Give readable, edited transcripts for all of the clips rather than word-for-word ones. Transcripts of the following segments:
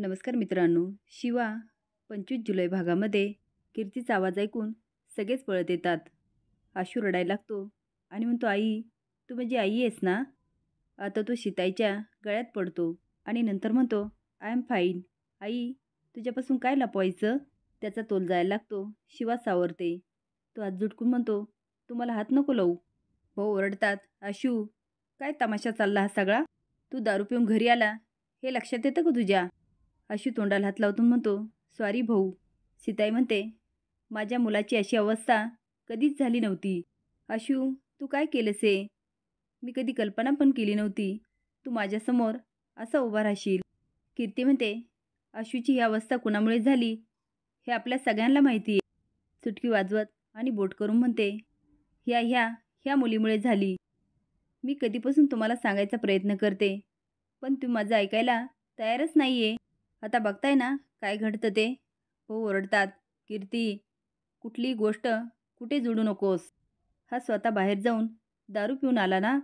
नमस्कार मित्रांनो. शिवा 25 जुलै भागामध्ये कीर्तीचा आवाज ऐकून सगळेच पळत येतात. आशू रडायला लागतो आणि म्हणतो, आई, तू माझी आई आहेस ना? आता तो सीताईच्या गळ्यात पडतो आणि नंतर म्हणतो, आय एम फाईन. आई, तुझ्यापासून काय लपवायचं? त्याचा तोल जायला लागतो. शिवा सावरते. तो हात झुटकून म्हणतो, तू मला हात नको लावू. भाऊ ओरडतात, आशू, काय तमाशा चालला हा सगळा? तू दारू पिऊन घरी आला हे लक्षात येतं का तुझ्या? आशू तोंडाला हात लावतून म्हणतो, सॉरी भाऊ. सीताई म्हणते, माझ्या मुलाची अशी अवस्था कधीच झाली नव्हती. आशू, तू काय केलंस हे? मी कधी कल्पना पण केली नव्हती तू माझ्यासमोर असा उभा राहशील. कीर्ती म्हणते, आशूची ही अवस्था कुणामुळे झाली हे आपल्या सगळ्यांना माहिती आहे. चुटकी वाजवत आणि बोट करून म्हणते, ह्या ह्या ह्या मुलीमुळे झाली. मी कधीपासून तुम्हाला सांगायचा प्रयत्न करते, पण तुम्ही माझं ऐकायला तयारच नाही आहे. आता बघताय ना काय घडतं ते. हो ओरडतात, कीर्ती, कुठलीही गोष्ट कुठे जोडू नकोस. हा स्वतः बाहेर जाऊन दारू पिऊन आला ना,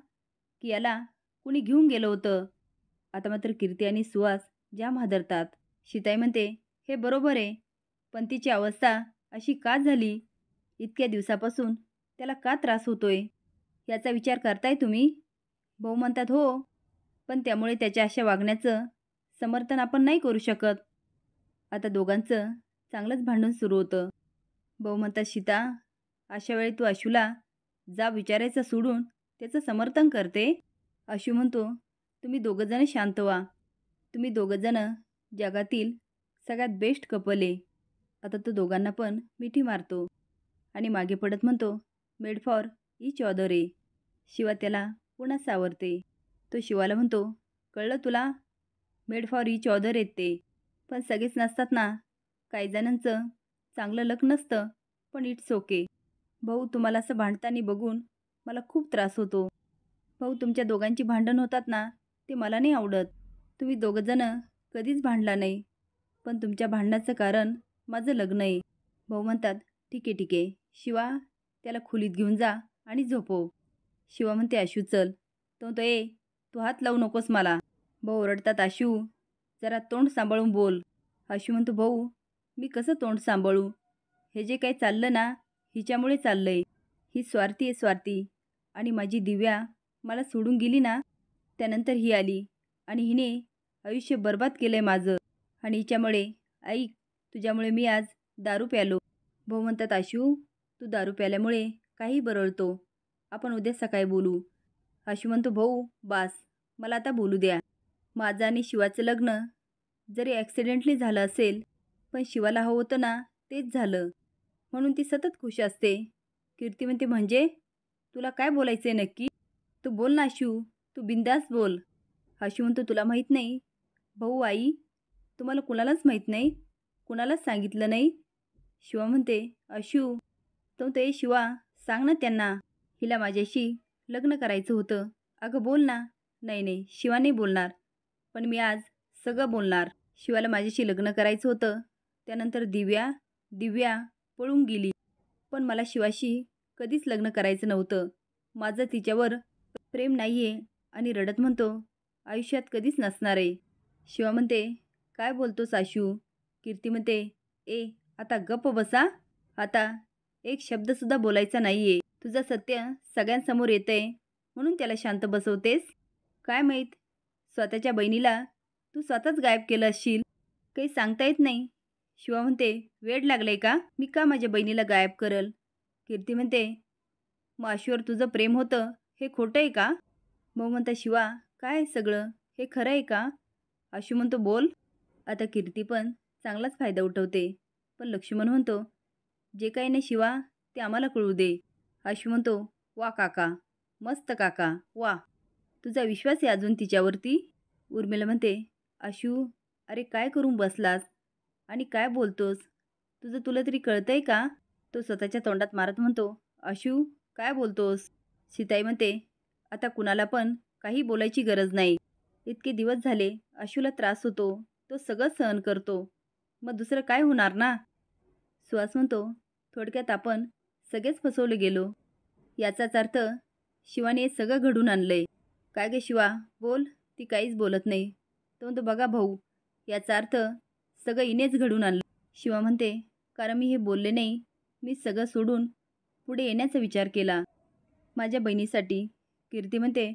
की याला कुणी घेऊन गेलं होतं. आता मात्र कीर्ती आणि सुहास जाम हादरतात. सीताई म्हणते, हे बरोबर आहे, पण तिची अवस्था अशी का झाली? इतक्या दिवसापासून त्याला का त्रास होतोय याचा विचार करताय तुम्ही? भाऊ म्हणतात, हो, पण त्यामुळे त्याच्या अशा वागण्याचं समर्थन आपण नाही करू शकत. आता दोघांचं चांगलंच भांडण सुरू होतं. भाऊ म्हणतात, सीता, अशा वेळी तू आशूला जा विचारायचं सोडून त्याचं समर्थन करते. आशू म्हणतो, तुम्ही दोघंजणं शांत व्हा. तुम्ही दोघंजणं जगातील सगळ्यात बेस्ट कपल आहे. आता तो दोघांना पण मिठी मारतो आणि मागे पडत म्हणतो, मेड फॉर इच अदर आहे. शिवा त्याला पुन्हा सावरते. तो शिवाला म्हणतो, कळलं तुला? मेड फॉर इच अदर आहेत ते, पण सगळेच नसतात ना. काही जणांचं चांगलं लक नसतं, पण इट्स ओके. भाऊ, तुम्हाला असं भांडताना बघून मला खूप त्रास होतो. भाऊ, तुमच्या दोघांची भांडण होतात ना, ते मला नाही आवडत. तुम्ही दोघंजणं कधीच भांडला नाही, पण तुमच्या भांडणाचं कारण माझं लग्न आहे. भाऊ म्हणतात, ठीक आहे ठीक आहे शिवा, त्याला खोलीत घेऊन जा आणि झोपव. शिवा म्हणते, आशू चल. तो म्हणतो, तू हात लावू नकोस मला. भाऊ ओरडतात, आशू, जरा तोंड सांभाळून बोल. आशू म्हणतो, भाऊ, मी कसं तोंड सांभाळू? हे जे काही चाललं ना, हिच्यामुळे चाललंय. ही स्वार्थी आहे, स्वार्थी. आणि माझी दिव्या मला सोडून गेली ना, त्यानंतर ही आली आणि हिने आयुष्य बर्बाद केलंय माझं. आणि हिच्यामुळे, ऐक, तुझ्यामुळे मी आज दारू प्यालो. भाऊ म्हणतात, आशू, तू दारू प्याल्यामुळे काही बरळतो. आपण उद्या सकाळी बोलू. आशू म्हणतो, भाऊ बास, मला आता बोलू द्या. माझं आणि शिवाचं लग्न जरी ॲक्सिडेंटली झालं असेल, पण शिवाला हवं होतं ना तेच झालं, म्हणून ती सतत खुश असते. कीर्ती म्हणते, म्हणजे तुला काय बोलायचं आहे नक्की? तू बोल ना आशू, तू बिंदास बोल. आशू म्हणतो, तुला माहीत नाही? भाऊ, आई, तुम्हाला कुणालाच माहीत नाही? कुणालाच सांगितलं नाही? शिवा म्हणते, आशू, तो ते शिवा, सांग ना त्यांना. हिला माझ्याशी लग्न करायचं होतं. अगं बोल ना. नाही नाही, शिवा नाही बोलणार, पण मी आज सगळं बोलणार. शिवाला माझ्याशी लग्न करायचं होतं. त्यानंतर दिव्या दिव्या पळून गेली, पण मला शिवाशी कधीच लग्न करायचं नव्हतं. माझं तिच्यावर प्रेम नाही आहे. आणि रडत म्हणतो, आयुष्यात कधीच नसणार आहे. शिवा म्हणते, काय बोलतोस आशू? कीर्ती म्हणते, आता गप्प बसा. आता एक शब्दसुद्धा बोलायचा नाही आहे. तुझं सत्य सगळ्यांसमोर येतं आहे, म्हणून त्याला शांत बसवतेस. काय माहीत, स्वतःच्या बहिणीला तू स्वतःच गायब केलं असशील. काही सांगता येत नाही. शिवा म्हणते, वेड लागलंय का? मी का माझ्या बहिणीला गायब करल? कीर्ती म्हणते, मग आशूवर तुझं प्रेम होतं हे खोटं आहे का? मग म्हणता, शिवा, काय सगळं हे खरं आहे का? आशू म्हणतो, बोल. आता कीर्ती पण चांगलाच फायदा उठवते, पण लक्ष्मण म्हणतो, जे काही नाही शिवा, ते आम्हाला कळू दे. आशू म्हणतो, वा काका, मस्त काका, वा. तुझा विश्वास आहे अजून तिच्यावरती? उर्मिला म्हणते, आशू, अरे काय करून बसलास आणि काय बोलतोस? तुला तरी कळतंय का? तो स्वतःच्या तोंडात मारत म्हणतो, आशू, काय बोलतोस? सीताई म्हणते, आता कुणाला पण काही बोलायची गरज नाही. इतके दिवस झाले आशूला त्रास होतो, तो सगळं सहन करतो, मग दुसरं काय होणार ना. सुहास म्हणतो, थोडक्यात आपण सगळेच फसवले गेलो. याचाच अर्थ शिवाने हे सगळं घडून आणलंय. काय गे शिवा, बोल. ती काहीच बोलत नाही. तो म्हणतो, बघा भाऊ, याचा अर्थ सगळं हिनेच घडून आणलं. शिवा म्हणते, कारण मी हे बोलले नाही. मी सगळं सोडून पुढे येण्याचा विचार केला माझ्या बहिणीसाठी. कीर्ती म्हणते,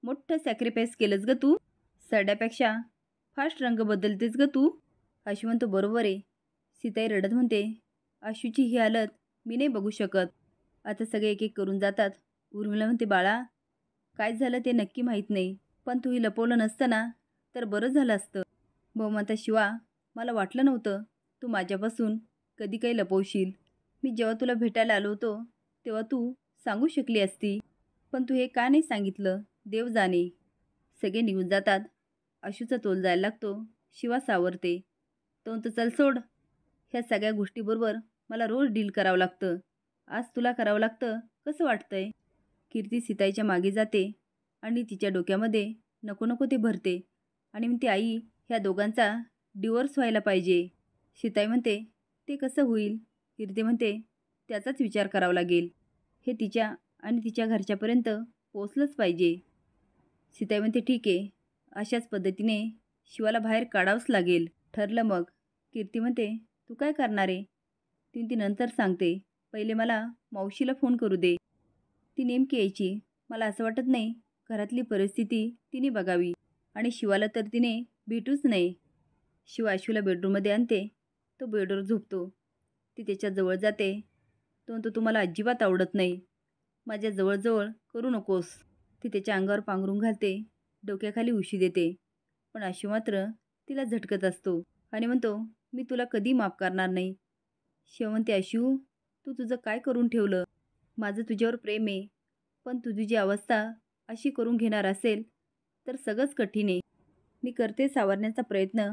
मोठं सॅक्रिफाईस केलंस ग तू. सरड्यापेक्षा फास्ट रंग बदलतेस ग तू. आशू म्हणतो, बरोबर आहे. सीताई रडत म्हणते, आशूची ही हालत मी नाही बघू शकत. आता सगळे एक एक करून जातात. उर्मिला म्हणते, बाळा काय झालं ते नक्की माहीत नाही, पण तू ही लपवलं नसतं ना तर बरं झालं असतं. भाऊ म्हणता, शिवा मला वाटलं नव्हतं तू माझ्यापासून कधी काही लपवशील. मी जेव्हा तुला भेटायला आलो होतो तेव्हा तू सांगू शकली असती, पण तू हे का नाही सांगितलं, देव जाणे. सगळे निघून जातात. आशूचा तोल जायला लागतो. शिवा सावरते. तो म्हणतो, चल सोड, ह्या सगळ्या गोष्टीबरोबर मला रोज डील करावं लागतं. आज तुला करावं लागतं, कसं वाटतंय. कीर्ती सीताईच्या मागे जाते आणि तिच्या डोक्यामध्ये नको नको ते भरते आणि म्हणते, आई ह्या दोघांचा डिवोर्स व्हायला पाहिजे. सीताई म्हणते, ते कसं होईल. कीर्ती म्हणते, त्याचाच विचार करावा लागेल. हे तिच्या आणि तिच्या घरच्यापर्यंत पोचलंच पाहिजे. सीताई म्हणते, ठीक आहे, अशाच पद्धतीने शिवाला बाहेर काढावंच लागेल. ठरलं मग. कीर्ती म्हणते, तू काय करणार आहे. ती नंतर सांगते, पहिले मला मावशीला फोन करू दे. ती नेमकी यायची. मला असं वाटत नाही घरातली परिस्थिती तिने बघावी आणि शिवाला तर तिने भेटूच नाही. शिवा आशूला बेडरूममध्ये आणते. तो बेडवर झोपतो. ती त्याच्याजवळ जाते. तो म्हणतो, तू मला अजिबात आवडत नाही. माझ्या जवळजवळ करू नकोस. ती त्याच्या अंगावर पांघरून घालते. डोक्याखाली उशी देते. पण आशू मात्र तिला झटकत असतो आणि म्हणतो, मी तुला कधी माफ करणार नाही. शिव म्हणते, आशू तू तुझं काय करून ठेवलं. माझं तुझ्यावर प्रेम आहे, पण तुझी जी अवस्था अशी करून घेणार असेल तर सगळंच कठीण आहे. मी करते सावरण्याचा प्रयत्न.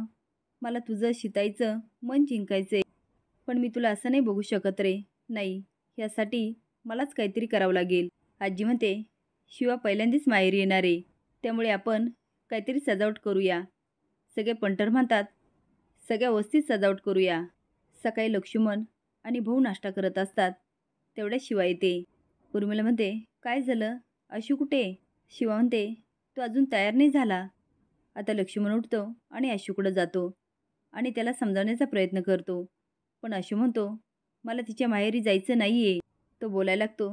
मला तुझं सीताईचं मन जिंकायचं आहे, पण मी तुला असं नाही बघू शकत रे. नाही, यासाठी मलाच काहीतरी करावं लागेल. आजी म्हणते, शिवा पहिल्यांदाच माहेरी येणार आहे, त्यामुळे आपण काहीतरी सजावट करूया. सगळे पंटर म्हणतात, सगळ्या वस्तीत सजावट करूया. सकाळी लक्ष्मण आणि भाऊ नाश्ता करत असतात. तेवढ्यात शिवा येते. उर्मिला म्हणते, काय झालं, आशू कुठे. शिवा म्हणते, तो अजून तयार नाही झाला. आता लक्ष्मण उठतो आणि आशूकडे जातो आणि त्याला समजावण्याचा प्रयत्न करतो. पण आशू म्हणतो, मला तिच्या माहेरी जायचं नाही आहे. तो बोलायला लागतो.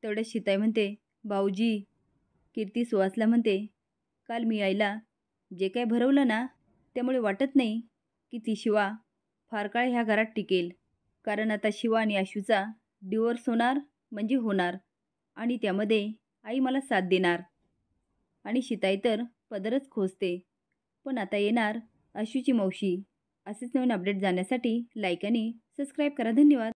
तेवढ्यात सीताई म्हणते, भाऊजी. कीर्ती सुहासला म्हणते, काल मी आईला जे काय भरवलं ना त्यामुळे वाटत नाही की ती शिवा फार काळ ह्या घरात टिकेल. कारण आता शिवा आणि आशूचा डिवोर्स होणार म्हणजे होणार आणि त्यामध्ये आई मला साथ देणार आणि सीताई तर पदरच खोचते. पण आता येणार आशूची मावशी. असेच नवीन अपडेट जाण्यासाठी लाईक आणि सबस्क्राईब करा. धन्यवाद.